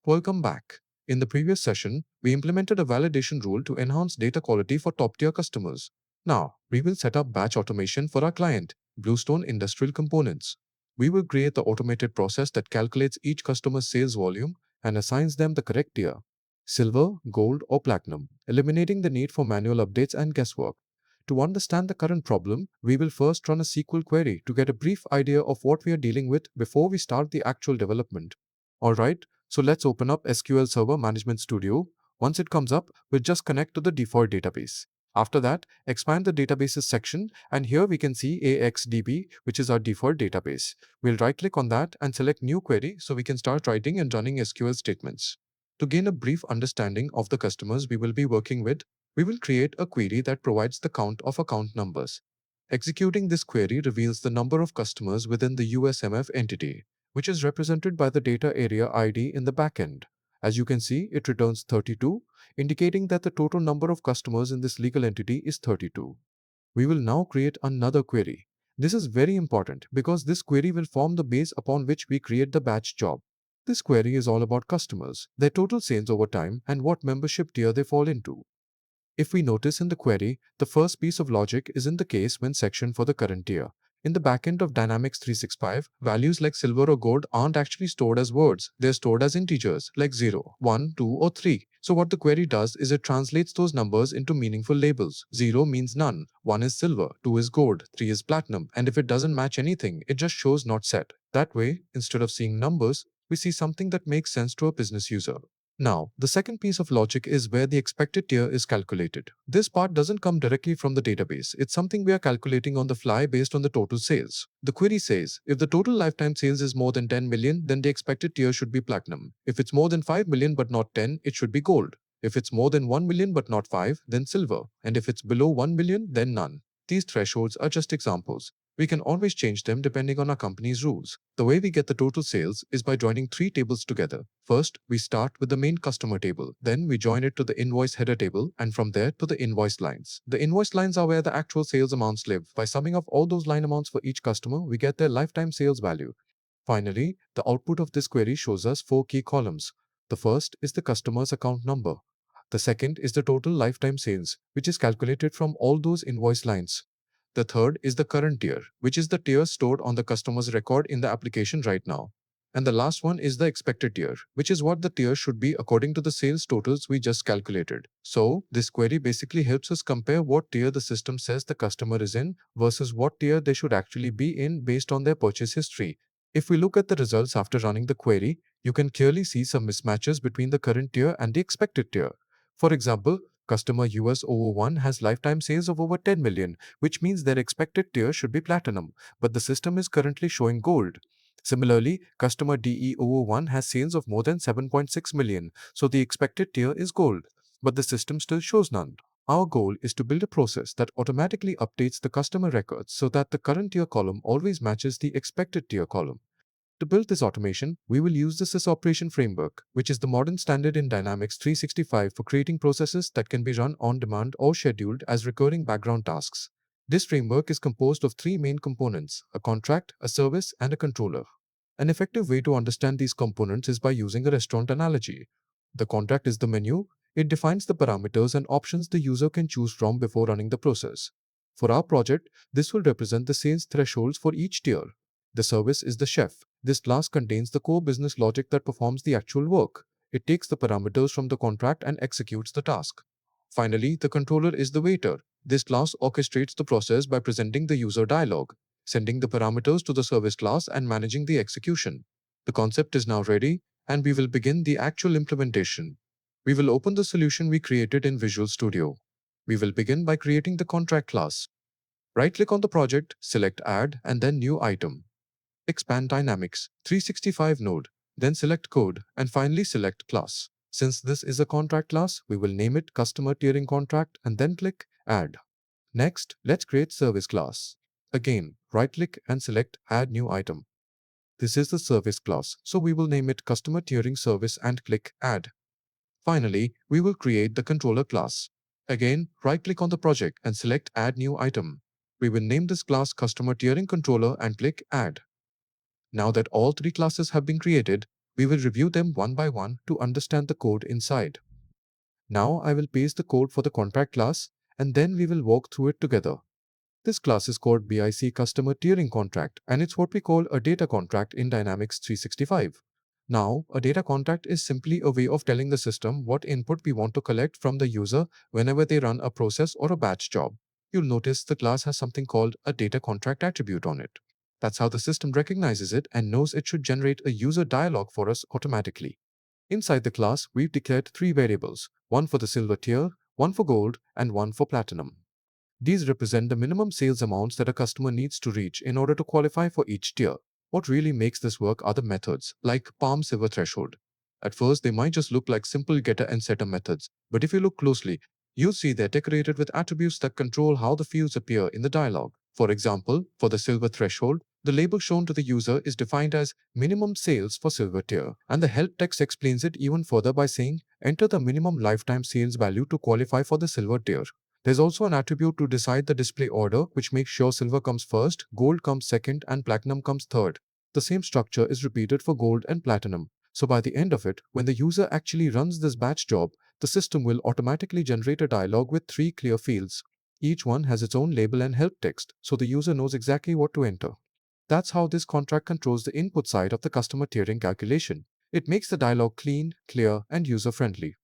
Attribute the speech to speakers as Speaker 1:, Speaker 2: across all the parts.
Speaker 1: Welcome back. In the previous session, we implemented a validation rule to enhance data quality for top-tier customers. Now, we will set up batch automation for our client, Bluestone Industrial Components. We will create the automated process that calculates each customer's sales volume and assigns them the correct tier, silver, gold, or platinum, eliminating the need for manual updates and guesswork. To understand the current problem, we will first run a SQL query to get a brief idea of what we are dealing with before we start the actual development. Alright, so let's open up SQL Server Management Studio. Once it comes up, we'll just connect to the default database. After that, expand the databases section, and here we can see AXDB, which is our default database. We'll right-click on that and select New Query so we can start writing and running SQL statements. To gain a brief understanding of the customers we will be working with, we will create a query that provides the count of account numbers. Executing this query reveals the number of customers within the USMF entity, which is represented by the data area ID in the backend. As you can see, it returns 32, indicating that the total number of customers in this legal entity is 32. We will now create another query. This is very important because this query will form the base upon which we create the batch job. This query is all about customers, their total sales over time, and what membership tier they fall into. If we notice in the query, the first piece of logic is in the case when section for the current tier. In the backend of Dynamics 365, values like silver or gold aren't actually stored as words. They're stored as integers like 0, 1, 2, or 3. So what the query does is it translates those numbers into meaningful labels. 0 means none, 1 is silver, 2 is gold, 3 is platinum, and if it doesn't match anything, it just shows not set. That way, instead of seeing numbers, we see something that makes sense to a business user. Now, the second piece of logic is where the expected tier is calculated. This part doesn't come directly from the database. It's something we are calculating on the fly based on the total sales. The query says, if the total lifetime sales is more than 10 million, then the expected tier should be platinum. If it's more than 5 million but not 10, it should be gold. If it's more than 1 million but not 5, then silver. And if it's below 1 million, then none. These thresholds are just examples. We can always change them depending on our company's rules. The way we get the total sales is by joining three tables together. First, we start with the main customer table. Then we join it to the invoice header table, and from there to the invoice lines. The invoice lines are where the actual sales amounts live. By summing up all those line amounts for each customer, we get their lifetime sales value. Finally, the output of this query shows us four key columns. The first is the customer's account number. The second is the total lifetime sales, which is calculated from all those invoice lines. The third is the current tier, which is the tier stored on the customer's record in the application right now. And the last one is the expected tier, which is what the tier should be according to the sales totals we just calculated. So, this query basically helps us compare what tier the system says the customer is in versus what tier they should actually be in based on their purchase history. If we look at the results after running the query, you can clearly see some mismatches between the current tier and the expected tier. For example, customer US01 has lifetime sales of over 10 million, which means their expected tier should be platinum, but the system is currently showing gold. Similarly, customer DE01 has sales of more than 7.6 million, so the expected tier is gold, but the system still shows none. Our goal is to build a process that automatically updates the customer records so that the current tier column always matches the expected tier column. To build this automation, we will use the SysOperation Framework, which is the modern standard in Dynamics 365 for creating processes that can be run on demand or scheduled as recurring background tasks. This framework is composed of three main components: a contract, a service, and a controller. An effective way to understand these components is by using a restaurant analogy. The contract is the menu. It defines the parameters and options the user can choose from before running the process. For our project, this will represent the sales thresholds for each tier. The service is the chef. This class contains the core business logic that performs the actual work. It takes the parameters from the contract and executes the task. Finally, the controller is the waiter. This class orchestrates the process by presenting the user dialog, sending the parameters to the service class, and managing the execution. The concept is now ready, and we will begin the actual implementation. We will open the solution we created in Visual Studio. We will begin by creating the contract class. Right-click on the project, select Add, and then New Item. Expand Dynamics 365 node, then select Code, and finally select Class. Since this is a contract class, we will name it Customer Tiering Contract and then click Add. Next, let's create Service class. Again, right-click and select Add New Item. This is the Service class, so we will name it Customer Tiering Service and click Add. Finally, we will create the Controller class. Again, right-click on the project and select Add New Item. We will name this class Customer Tiering Controller and click Add. Now that all three classes have been created, We will review them one by one to understand the code inside. Now I will paste the code for the contract class, and then we will walk through it together. This class is called BIC Customer Tiering Contract, and it's what we call a data contract in Dynamics 365. Now, a data contract is simply a way of telling the system what input we want to collect from the user whenever they run a process or a batch job. You'll notice the class has something called a data contract attribute on it. That's how the system recognizes it and knows it should generate a user dialog for us automatically. Inside the class, we've declared three variables, one for the silver tier, one for gold, and one for platinum. These represent the minimum sales amounts that a customer needs to reach in order to qualify for each tier. What really makes this work are the methods, like Palm Silver Threshold. At first, they might just look like simple getter and setter methods, but if you look closely, you'll see they're decorated with attributes that control how the fields appear in the dialog. For example, for the silver threshold, the label shown to the user is defined as minimum sales for silver tier, and the help text explains it even further by saying, enter the minimum lifetime sales value to qualify for the silver tier. There's also an attribute to decide the display order, which makes sure silver comes first, gold comes second, and platinum comes third. The same structure is repeated for gold and platinum. So by the end of it, when the user actually runs this batch job, the system will automatically generate a dialog with three clear fields. Each one has its own label and help text, so the user knows exactly what to enter. That's how this contract controls the input side of the customer tiering calculation. It makes the dialog clean, clear, and user-friendly.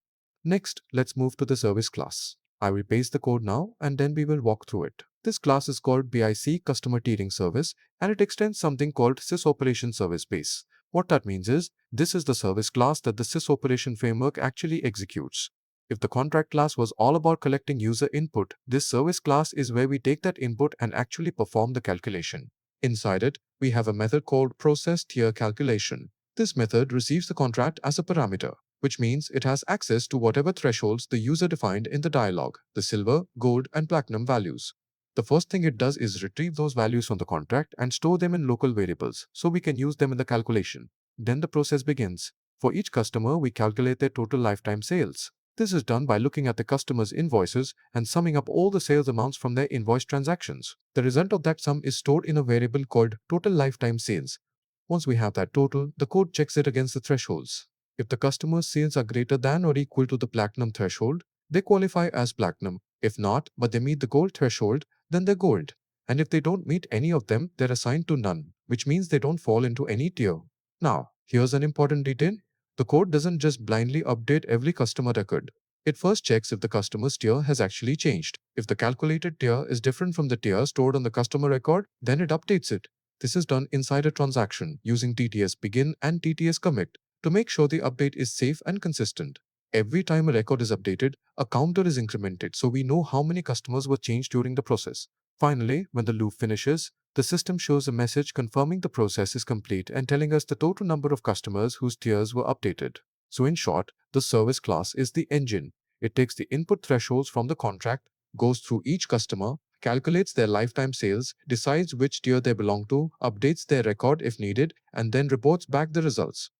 Speaker 1: Next, let's move to the service class. I will paste the code now and then we will walk through it. This class is called BIC Customer Tiering Service and it extends something called SysOperation Service Base. What that means is, this is the service class that the SysOperation Framework actually executes. If the contract class was all about collecting user input, this service class is where we take that input and actually perform the calculation. Inside it, we have a method called Process Tier Calculation. This method receives the contract as a parameter, which means it has access to whatever thresholds the user defined in the dialog, the silver, gold, and platinum values. The first thing it does is retrieve those values from the contract and store them in local variables so we can use them in the calculation. Then the process begins. For each customer, we calculate their total lifetime sales. This is done by looking at the customer's invoices and summing up all the sales amounts from their invoice transactions. The result of that sum is stored in a variable called total lifetime sales. Once we have that total, the code checks it against the thresholds. If the customer's sales are greater than or equal to the platinum threshold, they qualify as platinum. If not, but they meet the gold threshold, then they're gold. And if they don't meet any of them, they're assigned to none, which means they don't fall into any tier. Now, here's an important detail. The code doesn't just blindly update every customer record. It first checks if the customer's tier has actually changed. If the calculated tier is different from the tier stored on the customer record, then it updates it. This is done inside a transaction using TTS begin and TTS commit to make sure the update is safe and consistent. Every time a record is updated, a counter is incremented so we know how many customers were changed during the process. Finally, when the loop finishes, the system shows a message confirming the process is complete and telling us the total number of customers whose tiers were updated. So in short, the service class is the engine. It takes the input thresholds from the contract, goes through each customer, calculates their lifetime sales, decides which tier they belong to, updates their record if needed, and then reports back the results.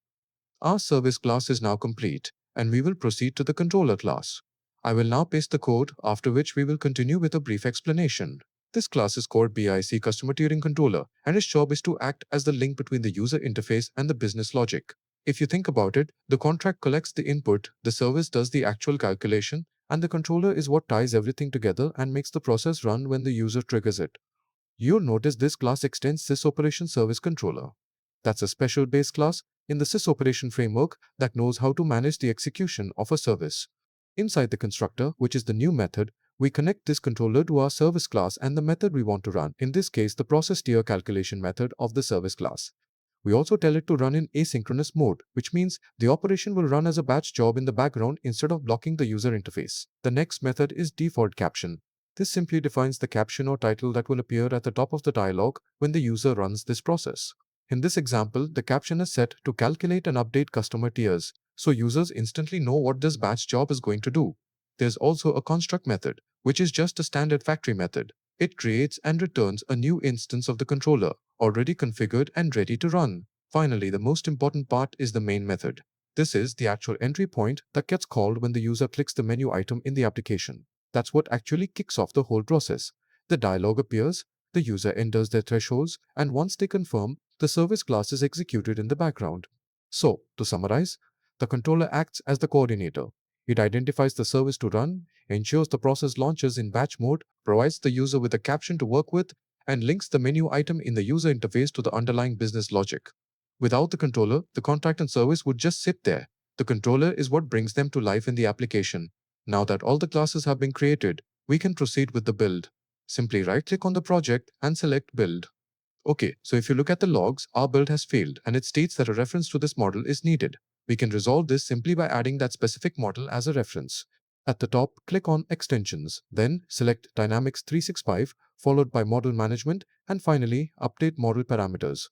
Speaker 1: Our service class is now complete, and we will proceed to the controller class. I will now paste the code, after which we will continue with a brief explanation. This class is called BIC Customer Tiering Controller, and its job is to act as the link between the user interface and the business logic. If you think about it, the contract collects the input, the service does the actual calculation, and the controller is what ties everything together and makes the process run when the user triggers it. You'll notice this class extends SysOperation Service Controller. That's a special base class in the SysOperation framework that knows how to manage the execution of a service. Inside the constructor, which is the new method, we connect this controller to our service class and the method we want to run, in this case the process tier calculation method of the service class. We also tell it to run in asynchronous mode, which means the operation will run as a batch job in the background instead of blocking the user interface. The next method is default caption. This simply defines the caption or title that will appear at the top of the dialog when the user runs this process. In this example, the caption is set to calculate and update customer tiers, so users instantly know what this batch job is going to do. There's also a construct method, which is just a standard factory method. It creates and returns a new instance of the controller, already configured and ready to run. Finally, the most important part is the main method. This is the actual entry point that gets called when the user clicks the menu item in the application. That's what actually kicks off the whole process. The dialog appears, the user enters their thresholds, and once they confirm, the service class is executed in the background. So, to summarize, the controller acts as the coordinator. It identifies the service to run, ensures the process launches in batch mode, provides the user with a caption to work with, and links the menu item in the user interface to the underlying business logic. Without the controller, the contract and service would just sit there. The controller is what brings them to life in the application. Now that all the classes have been created, we can proceed with the build. Simply right-click on the project and select Build. Okay, so if you look at the logs, our build has failed and it states that a reference to this model is needed. We can resolve this simply by adding that specific model as a reference. At the top, click on Extensions, then select Dynamics 365, followed by Model Management, and finally, Update Model Parameters.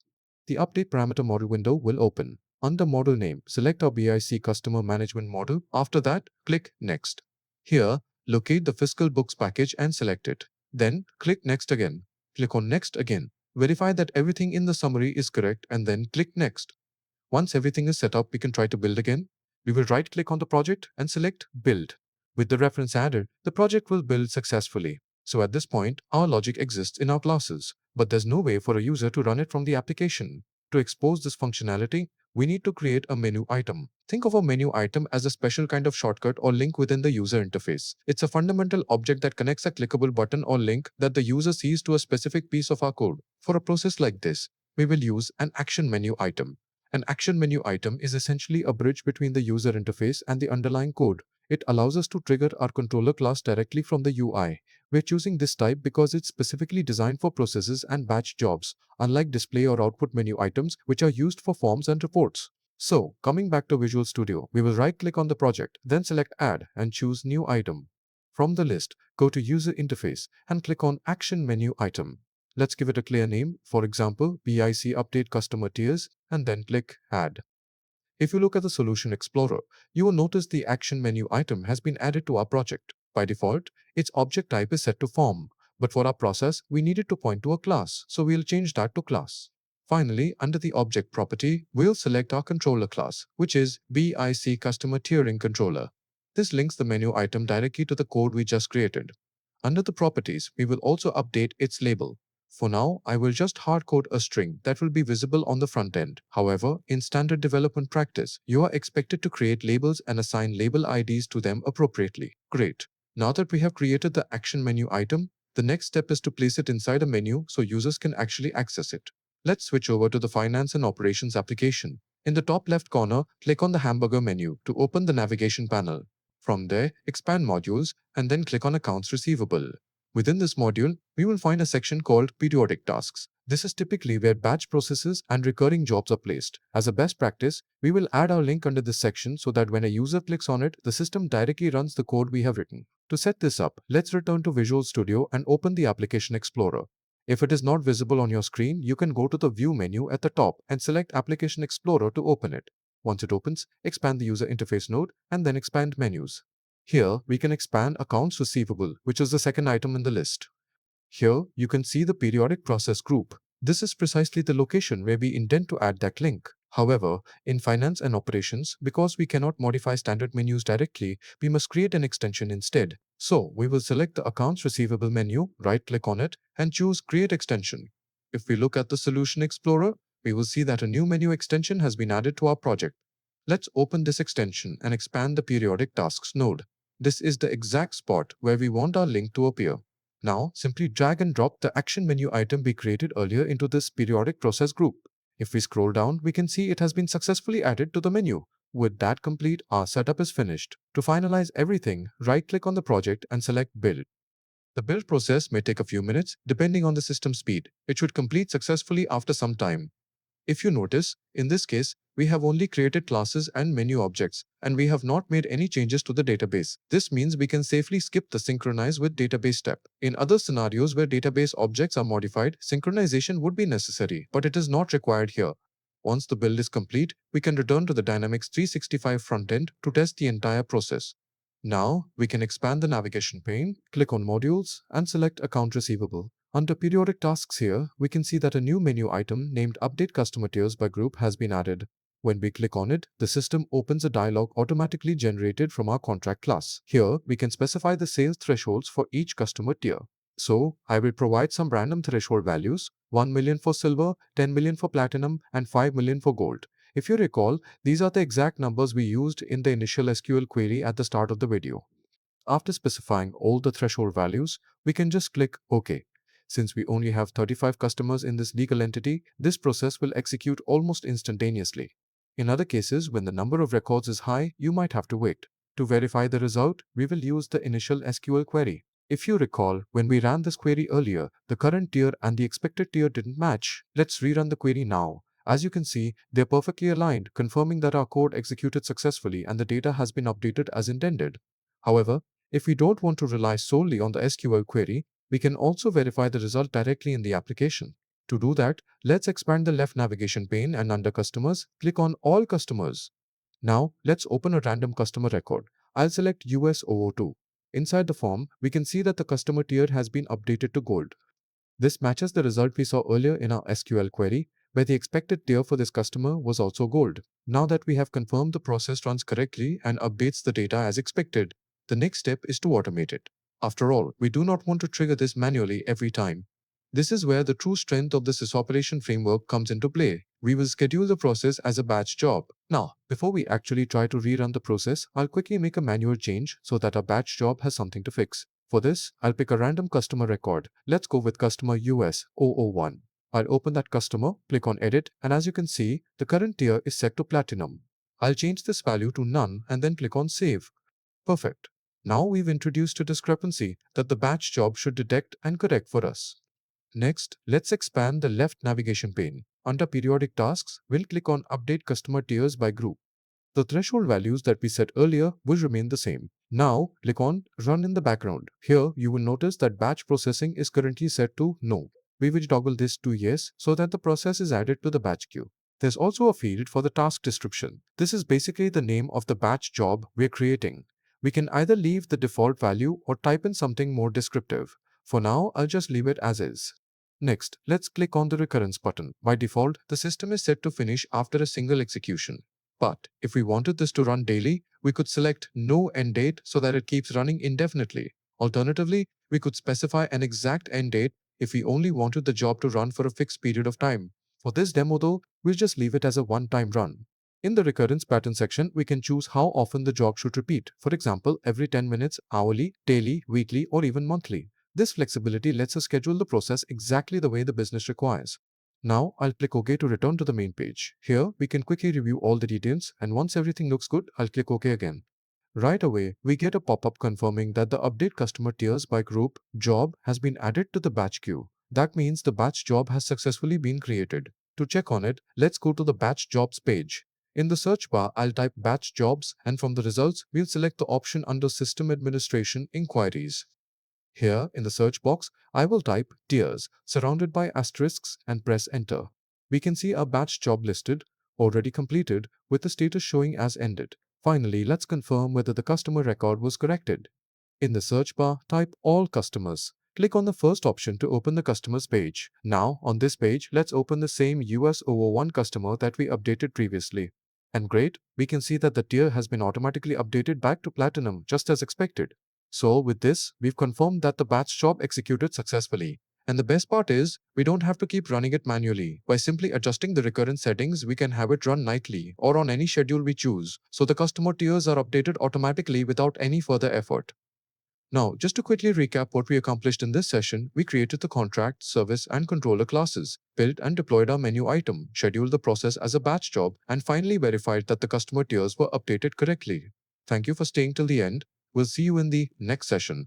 Speaker 1: The Update Parameter Model window will open. Under Model Name, select our BIC Customer Management Model. After that, click Next. Here, locate the Fiscal Books package and select it. Then, click Next again. Click on Next again. Verify that everything in the summary is correct and then click Next. Once everything is set up, we can try to build again. We will right-click on the project and select Build. With the reference added, the project will build successfully. So at this point, our logic exists in our classes, but there's no way for a user to run it from the application. To expose this functionality, we need to create a menu item. Think of a menu item as a special kind of shortcut or link within the user interface. It's a fundamental object that connects a clickable button or link that the user sees to a specific piece of our code. For a process like this, we will use an action menu item. An action menu item is essentially a bridge between the user interface and the underlying code. It allows us to trigger our controller class directly from the UI. We're choosing this type because it's specifically designed for processes and batch jobs, unlike display or output menu items, which are used for forms and reports. So, coming back to Visual Studio, we will right-click on the project, then select Add and choose New Item. From the list, go to User Interface and click on Action Menu Item. Let's give it a clear name, for example, BIC Update Customer Tiers, and then click Add. If you look at the Solution Explorer, you will notice the Action menu item has been added to our project. By default, its object type is set to Form, but for our process, we need it to point to a class, so we'll change that to Class. Finally, under the Object property, we'll select our controller class, which is BIC Customer Tiering Controller. This links the menu item directly to the code we just created. Under the properties, we will also update its label. For now, I will just hardcode a string that will be visible on the front end. However, in standard development practice, you are expected to create labels and assign label IDs to them appropriately. Great. Now that we have created the action menu item, the next step is to place it inside a menu so users can actually access it. Let's switch over to the Finance and Operations application. In the top left corner, click on the hamburger menu to open the navigation panel. From there, expand Modules and then click on Accounts Receivable. Within this module, we will find a section called Periodic Tasks. This is typically where batch processes and recurring jobs are placed. As a best practice, we will add our link under this section so that when a user clicks on it, the system directly runs the code we have written. To set this up, let's return to Visual Studio and open the Application Explorer. If it is not visible on your screen, you can go to the View menu at the top and select Application Explorer to open it. Once it opens, expand the User Interface node and then expand Menus. Here, we can expand Accounts Receivable, which is the second item in the list. Here, you can see the periodic process group. This is precisely the location where we intend to add that link. However, in Finance and Operations, because we cannot modify standard menus directly, we must create an extension instead. So, we will select the Accounts Receivable menu, right-click on it, and choose Create Extension. If we look at the Solution Explorer, we will see that a new menu extension has been added to our project. Let's open this extension and expand the Periodic Tasks node. This is the exact spot where we want our link to appear. Now, simply drag and drop the action menu item we created earlier into this periodic process group. If we scroll down, we can see it has been successfully added to the menu. With that complete, our setup is finished. To finalize everything, right-click on the project and select Build. The build process may take a few minutes, depending on the system speed. It should complete successfully after some time. If you notice, in this case, we have only created classes and menu objects, and we have not made any changes to the database. This means we can safely skip the synchronize with database step. In other scenarios where database objects are modified, synchronization would be necessary, but it is not required here. Once the build is complete, we can return to the Dynamics 365 frontend to test the entire process. Now, we can expand the navigation pane, click on Modules, and select Account Receivable. Under Periodic Tasks here, we can see that a new menu item named Update Customer Tiers by Group has been added. When we click on it, the system opens a dialog automatically generated from our contract class. Here, we can specify the sales thresholds for each customer tier. So, I will provide some random threshold values, 1 million for silver, 10 million for platinum, and 5 million for gold. If you recall, these are the exact numbers we used in the initial SQL query at the start of the video. After specifying all the threshold values, we can just click OK. Since we only have 35 customers in this legal entity, this process will execute almost instantaneously. In other cases, when the number of records is high, you might have to wait. To verify the result, we will use the initial SQL query. If you recall, when we ran this query earlier, the current tier and the expected tier didn't match. Let's rerun the query now. As you can see, they're perfectly aligned, confirming that our code executed successfully and the data has been updated as intended. However, if we don't want to rely solely on the SQL query, we can also verify the result directly in the application. To do that, let's expand the left navigation pane and under Customers, click on All Customers. Now, let's open a random customer record. I'll select US002. Inside the form, we can see that the customer tier has been updated to Gold. This matches the result we saw earlier in our SQL query, where the expected tier for this customer was also Gold. Now that we have confirmed the process runs correctly and updates the data as expected, the next step is to automate it. After all, we do not want to trigger this manually every time. This is where the true strength of the SysOperation framework comes into play. We will schedule the process as a batch job. Now, before we actually try to rerun the process, I'll quickly make a manual change so that our batch job has something to fix. For this, I'll pick a random customer record. Let's go with customer US001. I'll open that customer, click on Edit, and as you can see, the current tier is set to Platinum. I'll change this value to None and then click on Save. Perfect. Now we've introduced a discrepancy that the batch job should detect and correct for us. Next, let's expand the left navigation pane. Under Periodic Tasks, we'll click on Update Customer Tiers by Group. The threshold values that we set earlier will remain the same. Now, click on Run in the background. Here, you will notice that batch processing is currently set to No. We will toggle this to Yes so that the process is added to the batch queue. There's also a field for the task description. This is basically the name of the batch job we're creating. We can either leave the default value or type in something more descriptive. For now, I'll just leave it as is. Next, let's click on the Recurrence button. By default, the system is set to finish after a single execution. But if we wanted this to run daily, we could select No End Date so that it keeps running indefinitely. Alternatively, we could specify an exact end date if we only wanted the job to run for a fixed period of time. For this demo though, we'll just leave it as a one-time run. In the Recurrence Pattern section, we can choose how often the job should repeat. For example, every 10 minutes, hourly, daily, weekly, or even monthly. This flexibility lets us schedule the process exactly the way the business requires. Now, I'll click OK to return to the main page. Here, we can quickly review all the details, and once everything looks good, I'll click OK again. Right away, we get a pop-up confirming that the Update Customer Tiers by Group job has been added to the batch queue. That means the batch job has successfully been created. To check on it, let's go to the Batch Jobs page. In the search bar, I'll type Batch Jobs, and from the results, we'll select the option under System Administration Inquiries. Here, in the search box, I will type tiers, surrounded by asterisks, and press enter. We can see our batch job listed, already completed, with the status showing as ended. Finally, let's confirm whether the customer record was corrected. In the search bar, type All Customers. Click on the first option to open the Customers page. Now, on this page, let's open the same US001 customer that we updated previously. And great, we can see that the tier has been automatically updated back to Platinum, just as expected. So with this, we've confirmed that the batch job executed successfully. And the best part is, we don't have to keep running it manually. By simply adjusting the recurrence settings, we can have it run nightly or on any schedule we choose. So the customer tiers are updated automatically without any further effort. Now, just to quickly recap what we accomplished in this session, we created the contract, service, and controller classes, built and deployed our menu item, scheduled the process as a batch job, and finally verified that the customer tiers were updated correctly. Thank you for staying till the end. We'll see you in the next session.